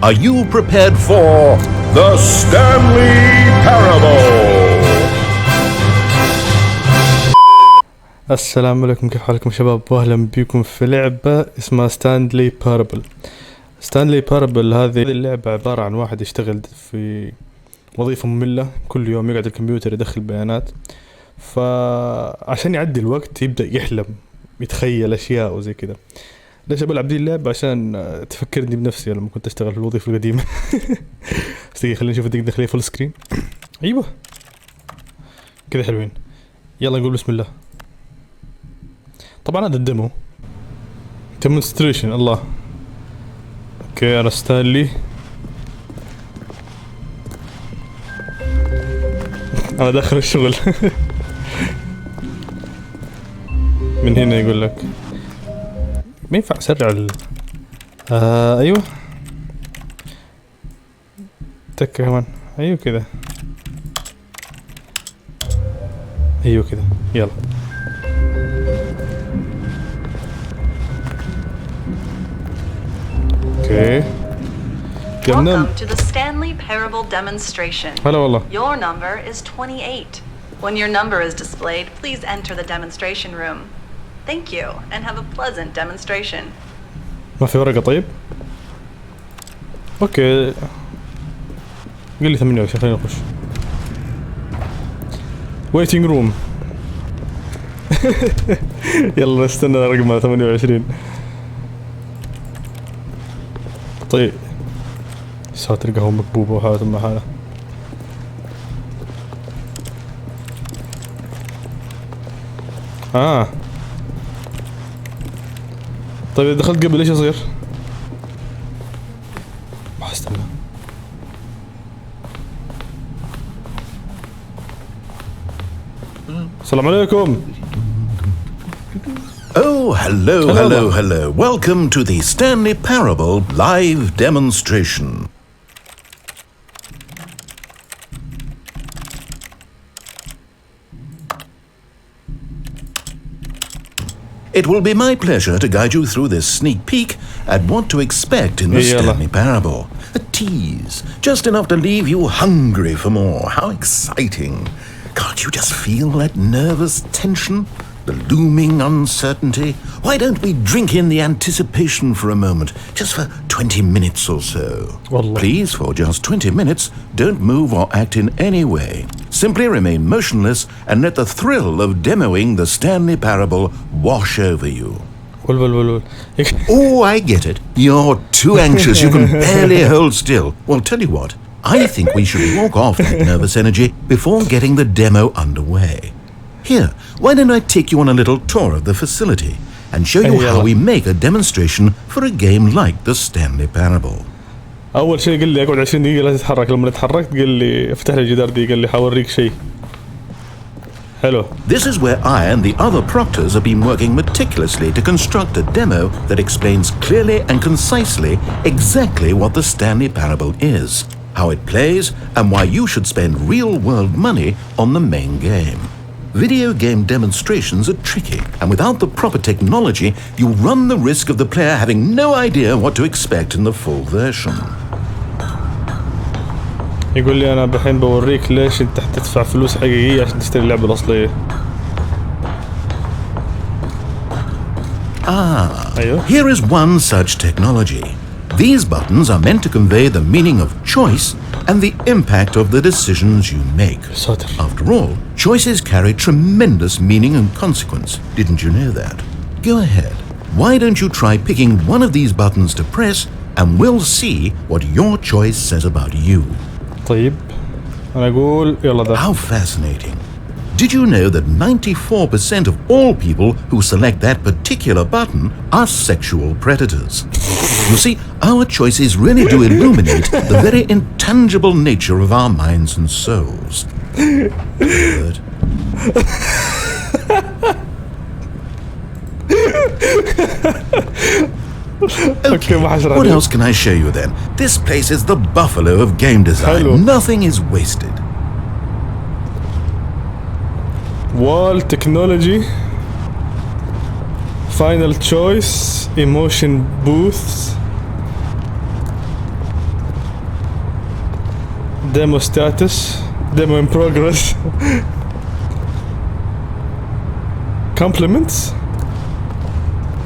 Are you prepared for the Stanley Parable? السلام عليكم، كيف حالكم شباب؟ واهلا بكم في لعبة اسمها ستانلي باربل. ستانلي باربل هذه اللعبة عبارة عن واحد يشتغل في وظيفة مملة، كل يوم يقعد الكمبيوتر يدخل بيانات، فعشان يعدي الوقت يبدأ يحلم، يتخيل أشياء وزي كذا. ليش بلعب دي اللعبة؟ عشان تفكرني بنفسي لما كنت أشتغل في الوظيفة القديمة. بس خلينا نشوف الدقيقة نخليه فول سكرين. أيوة كذا حلوين. يلا نقول بسم الله. طبعا هذا الديمو ديمونستريشن. الله اوكي، انا ستانلي. انا داخل الشغل. من هنا يقول لك ما ينفع اسرع ايوه تكه كمان. ايوه كذا، ايوه كذا. يلا Okay. Welcome to the Stanley Parable demonstration. Hello, hello. Your number is 28. When your number is displayed, please enter the demonstration room. Thank you and have a pleasant demonstration. ما في ورقة طيب؟ اوكي. قل لي 28، خلينا نخش. Waiting room. يلا نستنى رقم 28. طيب ساتر، قهوة مكبوبة وحالة مع حالة. طيب إذا دخلت قبل ايش يصير؟ ما استنى. السلام عليكم. Oh, hello. Welcome to the Stanley Parable live demonstration. It will be my pleasure to guide you through this sneak peek at what to expect in the Stanley Parable. A tease, just enough to leave you hungry for more. How exciting. Can't you just feel that nervous tension? The looming uncertainty? Why don't we drink in the anticipation for a moment, just for 20 minutes or so? Wallah. Please, for just 20 minutes, don't move or act in any way. Simply remain motionless and let the thrill of demoing the Stanley Parable wash over you. Oh, I get it. You're too anxious, you can barely hold still. Well, tell you what, I think we should walk off that nervous energy before getting the demo underway. Here, why don't I take you on a little tour of the facility and show you how we make a demonstration for a game like the Stanley Parable. أول شيء قال لي أقعد 20 دقيقة لا تتحرك. لما اتحركت قال لي افتح لي الجدار دي، قال لي حوريك شيء حلو. This is where I and the other proctors have been working meticulously to construct a demo that explains clearly and concisely exactly what the Stanley Parable is, how it plays, and why you should spend real-world money on the main game. Video game demonstrations are tricky, and without the proper technology, you run the risk of the player having no idea what to expect in the full version. يقول لي أنا بحين بوريك ليش أنت تدفع فلوس حقيقية عشان تشتري اللعبة الأصلية. Here is one such technology. These buttons are meant to convey the meaning of choice and the impact of the decisions you make. After all, choices carry tremendous meaning and consequence. Didn't you know that? Go ahead. Why don't you try picking one of these buttons to press and we'll see what your choice says about you. طيب أنا أقول يلا ده. How fascinating. Did you know that 94% of all people who select that particular button are sexual predators? You see, our choices really do illuminate the very intangible nature of our minds and souls. Okay, what else can I show you then? This place is the buffalo of game design. Nothing is wasted. Wall technology, final choice, emotion booths. demo status, demo in progress. Compliments.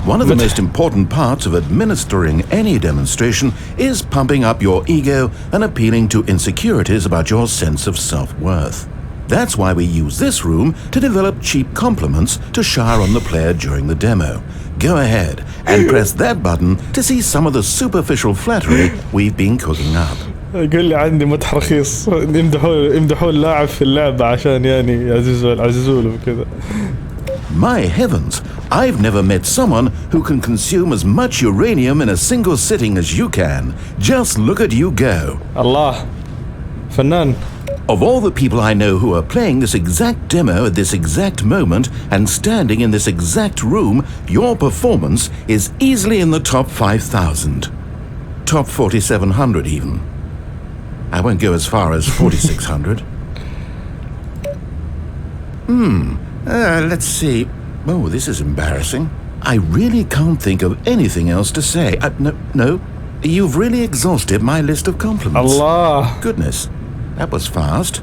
One of the most important parts of administering any demonstration is pumping up your ego and appealing to insecurities about your sense of self-worth. That's why we use this room to develop cheap compliments to shower on the player during the demo. Go ahead and press that button to see some of the superficial flattery we've been cooking up. يقول لي عندي مدح رخيص، يمدحوا اللاعب في اللعبة عشان يعني يعززوا له كذا. My heavens, I've never met someone who can consume as much uranium in a single sitting as you can. Just look at you go. الله فنان. Of all the people I know who are playing this exact demo at this exact moment and standing in this exact room, your performance is easily in the top 5,000. Top 4,700 even. I won't go as far as 4,600. Let's see. Oh, this is embarrassing. I really can't think of anything else to say. No. You've really exhausted my list of compliments. Allah. Goodness, that was fast.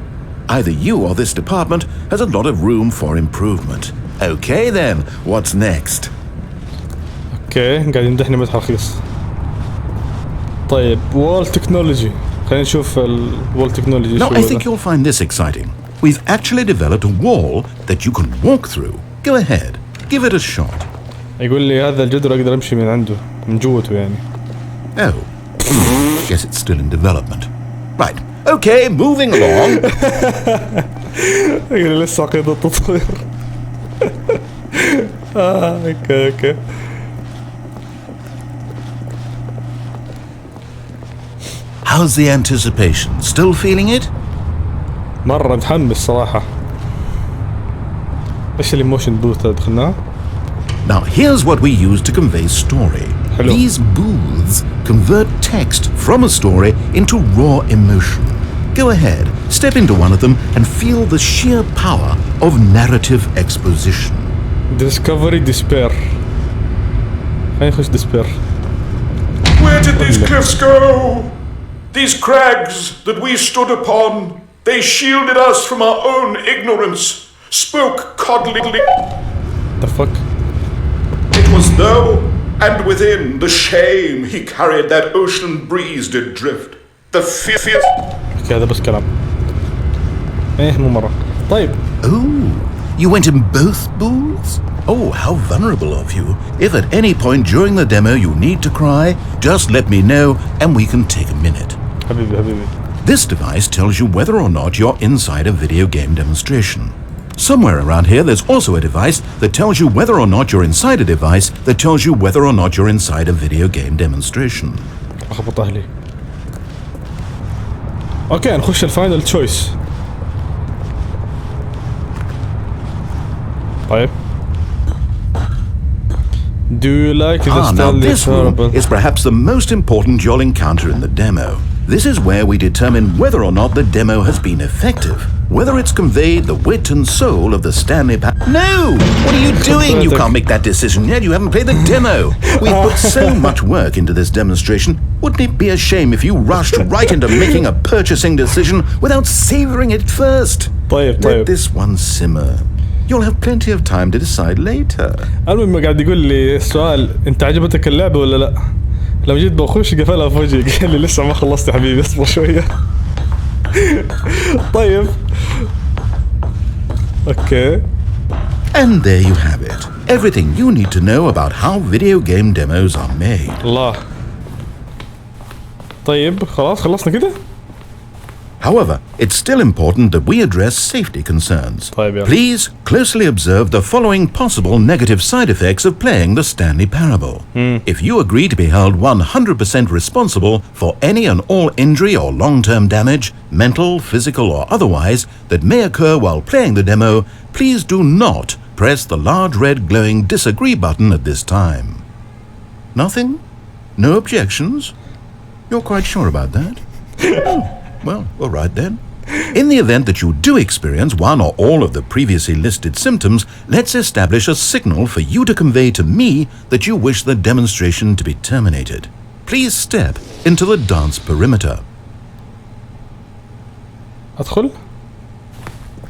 Either you or this department has a lot of room for improvement. Okay then, what's next? اوكي قاعد يمدحني مدح رخيص. طيب wall technology. خلينا نشوف wall technology. Now I think you'll find this exciting. We've actually developed a wall that you can walk through. Go ahead, give it a shot. يقول لي هذا الجدر اقدر امشي من عنده من جوته يعني. Oh, guess it's still in development. Right, okay, moving along. يقول لي لسه عقيد التطوير. اوكي. How's the anticipation? Still feeling it? مرة متحمس صراحة. ايش الايموشن بوث دخلناه؟ Now here's what we use to convey story. Hello. These booths convert text from a story into raw emotion. Go ahead, step into one of them and feel the sheer power of narrative exposition. Discovery despair. خلينا نخش despair. Where did these cliffs go? These crags that we stood upon, they shielded us from our own ignorance, spoke coddlingly. The fuck? It was though, and within the shame he carried that ocean breeze did drift. The fear. اوكي هذا بس كلام. ايه مو مرة. طيب. Oh, you went in both booths? Oh, how vulnerable of you. If at any point during the demo you need to cry, just let me know and we can take a minute. حبيبي. This device tells you whether or not you're inside a video game demonstration. Somewhere around here there's also a device that tells you whether or not you're inside a device that tells you whether or not you're inside a video game demonstration. اخبط اهلي. اوكي نخش الفاينل تشويس. طيب. Do you like the now Stanley this room Parable? is perhaps the most important you'll encounter in the demo. This is where we determine whether or not the demo has been effective, whether it's conveyed the wit and soul of the Stanley Parable. No! What are you doing? You can't make that decision yet. You haven't played the demo. We've put so much work into this demonstration. Wouldn't it be a shame if you rushed right into making a purchasing decision without savoring it first? طيب. Let this one simmer. You'll have plenty of time to decide later. المهم قاعد يقول لي السؤال انت عجبتك اللعبة ولا لا؟ لما جيت بخش قفلها في وجهي قال لي لسه ما خلصت يا حبيبي اصبر شوية. طيب. اوكي. And there you have it. Everything you need to know about how video game demos are made. الله. طيب خلاص خلصنا كده؟ However, it's still important that we address safety concerns. طيب يلا. Please closely observe the following possible negative side effects of playing the Stanley Parable. If you agree to be held 100% responsible for any and all injury or long-term damage, mental, physical or otherwise, that may occur while playing the demo, please do not press the large red glowing disagree button at this time. Nothing? No objections? You're quite sure about that? Well, all right then. In the event that you do experience one or all of the previously listed symptoms, let's establish a signal for you to convey to me that you wish the demonstration to be terminated. Please step into the dance perimeter. أدخل.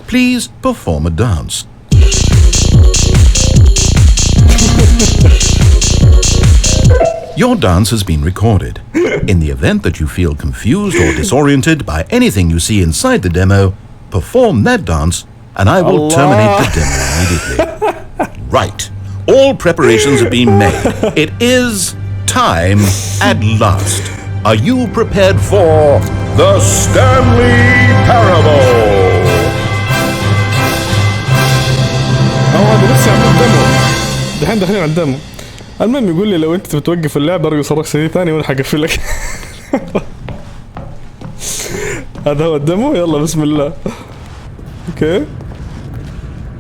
Please perform a dance. Your dance has been recorded. In the event that you feel confused or disoriented by anything you see inside the demo, perform that dance and I will terminate the demo immediately. Right. All preparations have been made. It is time at last. Are you prepared for the Stanley Parable? هذا لسه عم الدمو. دحين داخلين على الدمو. المهم يقول لي لو انت بتوقف اللعبة ارجو صرخ سري ثاني وانا حقفلك. هذا هو الدمو. يلا بسم الله. اوكي.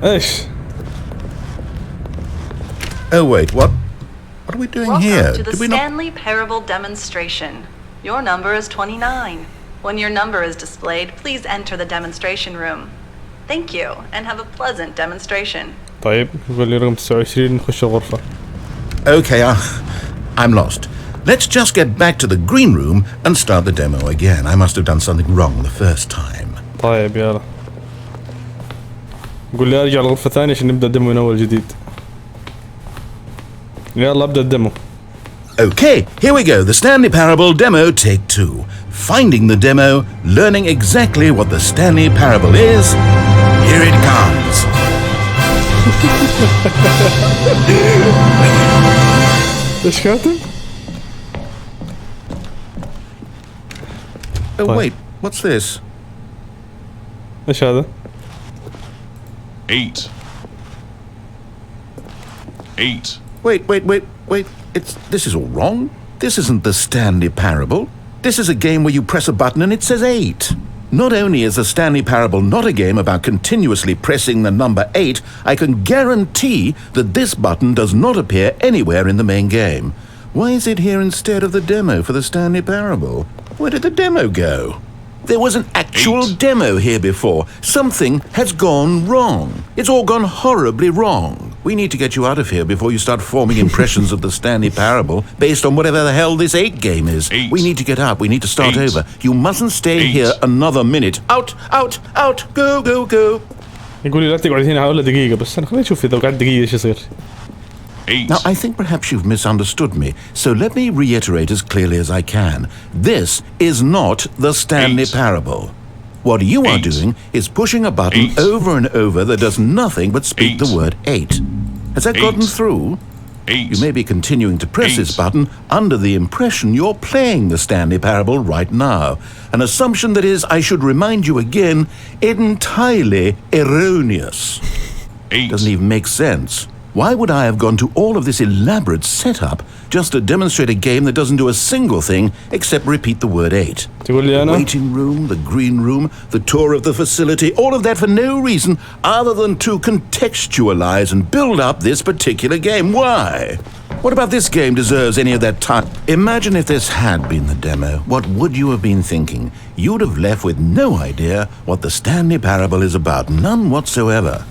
ايش؟ Oh wait, what are we doing here? Welcome to the Stanley Parable demonstration. Your number is 29. When your number is displayed, please enter the demonstration room. Thank you and have a pleasant demonstration. طيب يقول لي رقم 29 نخش الغرفة. Okay, I'm lost. Let's just get back to the green room and start the demo again. I must have done something wrong the first time. طيب يلا. يقول لي ارجع الغرفة ثانية عشان نبدأ الدمو من أول جديد. يلا أبدأ الدمو. Okay, here we go. The Stanley Parable demo take 2. Finding the demo, learning exactly what the Stanley Parable is. Here it comes. ايش كاتب؟ Oh wait, what's this? ايش هذا؟ 8. Wait. This is all wrong. This isn't the Stanley Parable. This is a game where you press a button and it says 8. Not only is the Stanley Parable not a game about continuously pressing the number 8, I can guarantee that this button does not appear anywhere in the main game. Why is it here instead of the demo for the Stanley Parable? Where did the demo go? There was an actual demo here before. Something has gone wrong. It's all gone horribly wrong. We need to get you out of here before you start forming impressions of the Stanley Parable based on whatever the hell this 8 game is. 8. We need to get up. We need to start over. You mustn't stay 8. here another minute. Out. Go. يقول لي لا تقعد هنا ولا دقيقة بس أنا خلينا نشوف إذا قعدت دقيقة إيش يصير. 8. Now, I think perhaps you've misunderstood me, so let me reiterate as clearly as I can. This is not the Stanley 8. Parable. What you are 8. doing is pushing a button 8. over and over that does nothing but speak 8. the word 8. Has that 8. gotten through? 8. You may be continuing to press 8. this button under the impression you're playing the Stanley Parable right now. An assumption that is, I should remind you again, entirely erroneous. 8. Doesn't even make sense. Why would I have gone to all of this elaborate setup just to demonstrate a game that doesn't do a single thing except repeat the word 8? تقول لي The أنا waiting room, the green room, the tour of the facility, all of that for no reason other than to contextualize and build up this particular game. Why? What about this game deserves any of that time? Imagine if this had been the demo. What would you have been thinking? You'd have left with no idea what the Stanley Parable is about. None whatsoever.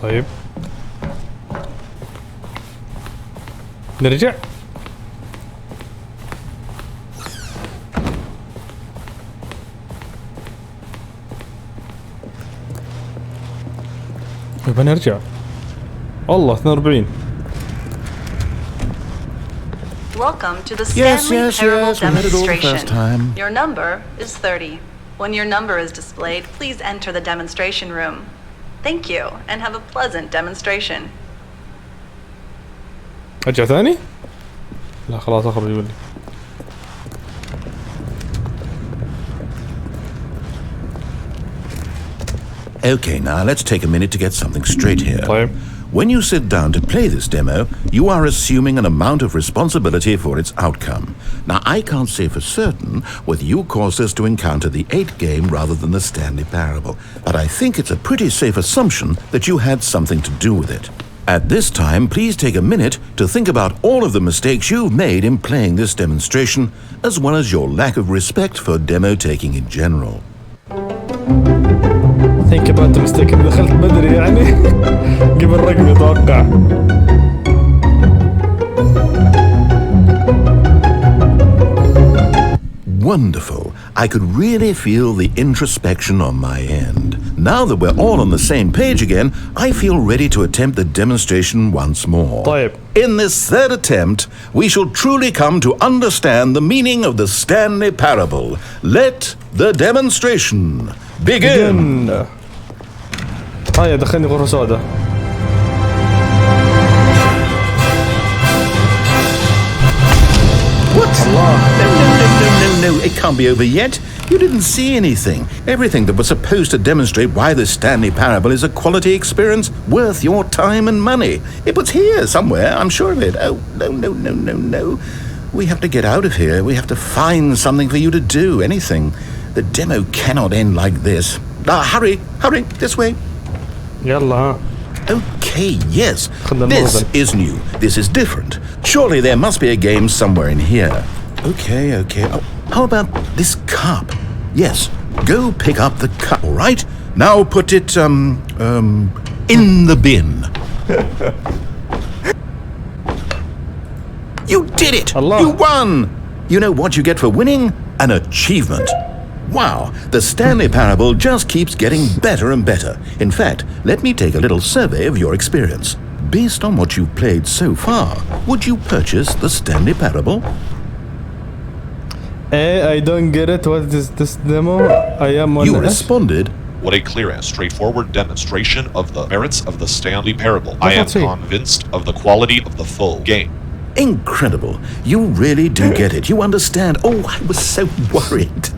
طيب نرجع. يبقى نرجع. الله 42. Welcome to the Stanley Parable we had it all the first time. demonstration. Your number is 30. When your number is displayed, please enter the demonstration room. Thank you and have a pleasant demonstration. أرجع ثاني؟ لا خلاص أخرج يقول لي. Okay, now let's take a minute to get something straight here. طيب. When you sit down to play this demo, you are assuming an amount of responsibility for its outcome. Now, I can't say for certain whether you caused us to encounter the 8 game rather than the Stanley Parable, but I think it's a pretty safe assumption that you had something to do with it. At this time, please take a minute to think about all of the mistakes you've made in playing this demonstration, as well as your lack of respect for demo taking in general. Think about the mistake. إني دخلت بدري يعني قبل رقمي أتوقع. Wonderful. I could really feel the introspection on my end. Now that we're all on the same page again, I feel ready to attempt the demonstration once more. طيب. In this third attempt, we shall truly come to understand the meaning of the Stanley Parable. Let the demonstration begin. هيا دخلني غرفة سوداء. What? No, it can't be over yet. You didn't see anything. Everything that was supposed to demonstrate why the Stanley Parable is a quality experience worth your time and money. It was here somewhere, I'm sure of it. Oh, no. We have to get out of here. We have to find something for you to do, anything. The demo cannot end like this. Hurry, this way. يلا ها. Okay, yes. This is new. This is different. Surely there must be a game somewhere in here. Okay. Oh, how about this cup? Yes, go pick up the cup, all right? Now put it, in the bin. You did it! Allah. You won! You know what you get for winning? An achievement. Wow, the Stanley Parable just keeps getting better and better. In fact, let me take a little survey of your experience. Based on what you've played so far, would you purchase the Stanley Parable? I don't get it. What is this demo? I am on You responded, What a clear and straightforward demonstration of the merits of the Stanley Parable. I am convinced of the quality of the full game. incredible. You really do get it. You understand. Oh, I was so worried.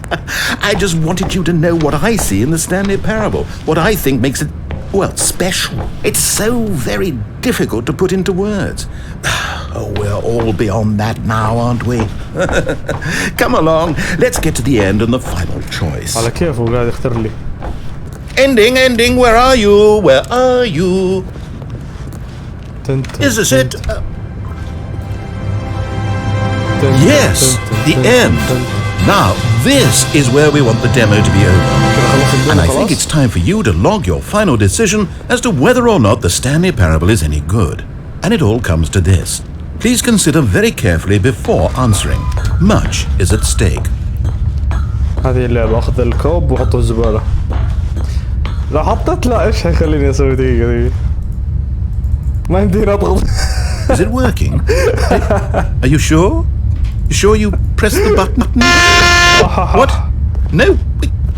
I just wanted you to know what I see in the Stanley Parable. What I think makes it, well, special. It's so very difficult to put into words. Oh, we're all beyond that now, aren't we? Come along. Let's get to the end and the final choice. على كيفه قاعد يختار لي. Ending. Where are you? Is this it? Yes, the end. Now, this is where we want the demo to be over. And I think it's time for you to log your final decision as to whether or not the Stanley Parable is any good. And it all comes to this. Please consider very carefully before answering. Much is at stake. هذه اللعبة أخذ الكوب وحطه الزبالة. لا حطيت لا إيش هيخليني أسوي دقيقة. ما يمديني أضغط. Is it working? Are you sure? You sure you pressed the button? What? No,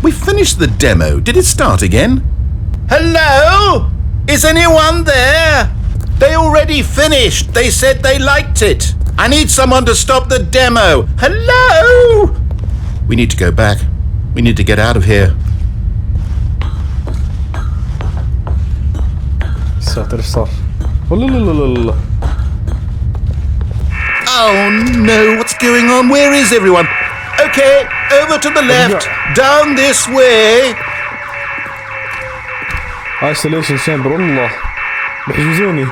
we finished the demo. Did it start again? Hello? Is anyone there? They already finished. They said they liked it. I need someone to stop the demo. Hello? We need to go back. We need to get out of here. ساتر إيش صار؟ لا. Oh no, what's going on? Where is everyone? Okay, over to the left, down this way. Isolation chamber, والله بحجزوني.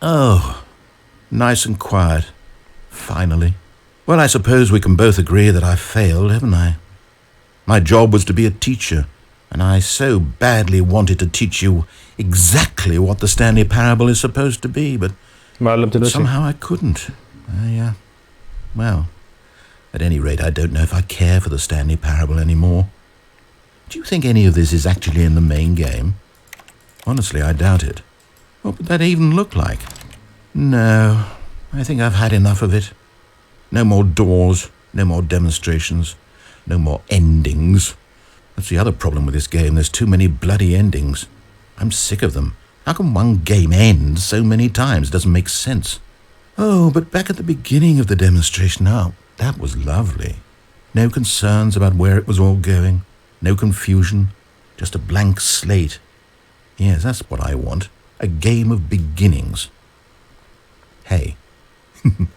Oh, nice and quiet. Finally. Well, I suppose we can both agree that I failed, haven't I? My job was to be a teacher, and I so badly wanted to teach you exactly what the Stanley Parable is supposed to be, but somehow I couldn't. Yeah. Well, at any rate, I don't know if I care for the Stanley Parable anymore. Do you think any of this is actually in the main game? Honestly, I doubt it. What would that even look like? No, I think I've had enough of it. No more doors, no more demonstrations, no more endings. That's the other problem with this game. There's too many bloody endings. I'm sick of them. How can one game end so many times? It doesn't make sense. Oh, but back at the beginning of the demonstration, that was lovely. No concerns about where it was all going. No confusion. Just a blank slate. Yes, that's what I want. A game of beginnings. Hey, do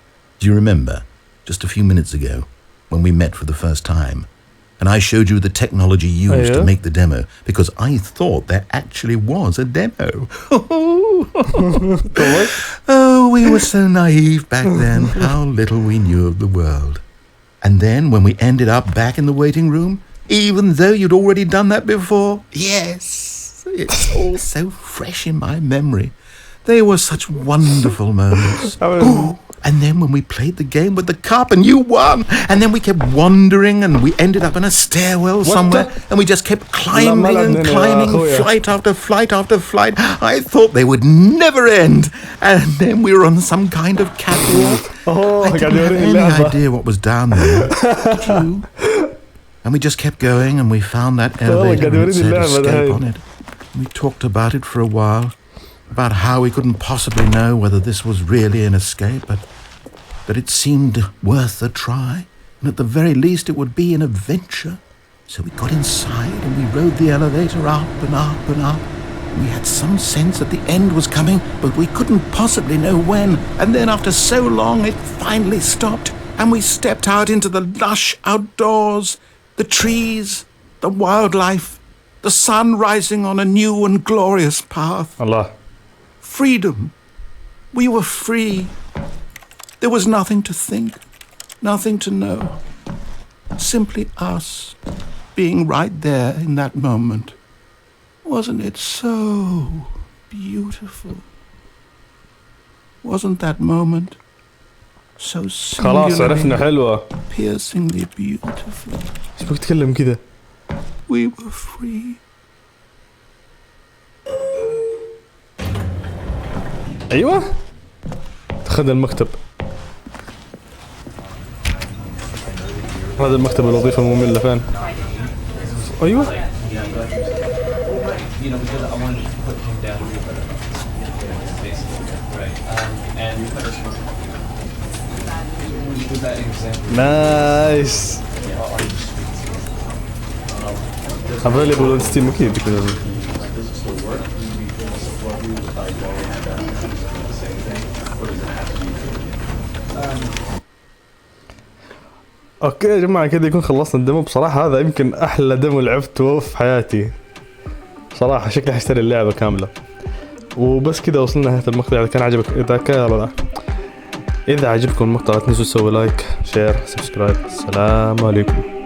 you remember, just a few minutes ago, when we met for the first time, and I showed you the technology used to make the demo, because I thought there actually was a demo. Oh, we were so naive back then, how little we knew of the world. And then when we ended up back in the waiting room, even though you'd already done that before, yes, it's all so fresh in my memory. They were such wonderful moments. And then when we played the game with the cup and you won, and then we kept wandering and we ended up in a stairwell somewhere and we just kept climbing and climbing, flight after flight after flight. I thought they would never end. And then we were on some kind of catwalk. I didn't have any idea what was down there. Did you? And we just kept going and we found that elevator and it said escape on it. We talked about it for a while, about how we couldn't possibly know whether this was really an escape, but it seemed worth a try, and at the very least it would be an adventure. So we got inside and we rode the elevator up and up and up. We had some sense that the end was coming, but we couldn't possibly know when. And then after so long it finally stopped, and we stepped out into the lush outdoors, the trees, the wildlife, the sun rising on a new and glorious path. Allah. Freedom. We were free. There was nothing to think, nothing to know. Simply us being right there in that moment. Wasn't it so beautiful? Wasn't that moment so singularly, piercingly beautiful? ايش بك تتكلم كذا؟ We were free. ايوه دخلنا المكتب. هذا المكتب الوظيفة المملة فين؟ ايوه نايس. available on Steam اكيد كذا. اوكي يا جماعة كذا يكون خلصنا الديمو. بصراحة هذا يمكن احلى ديمو لعبته في حياتي صراحة. شكلي حاشتري اللعبة كاملة. وبس كذا وصلنا نهاية المقطع. اذا كان عجبك اذا عجبكم المقطع لا تنسوا تسوي لايك شير سبسكرايب. السلام عليكم.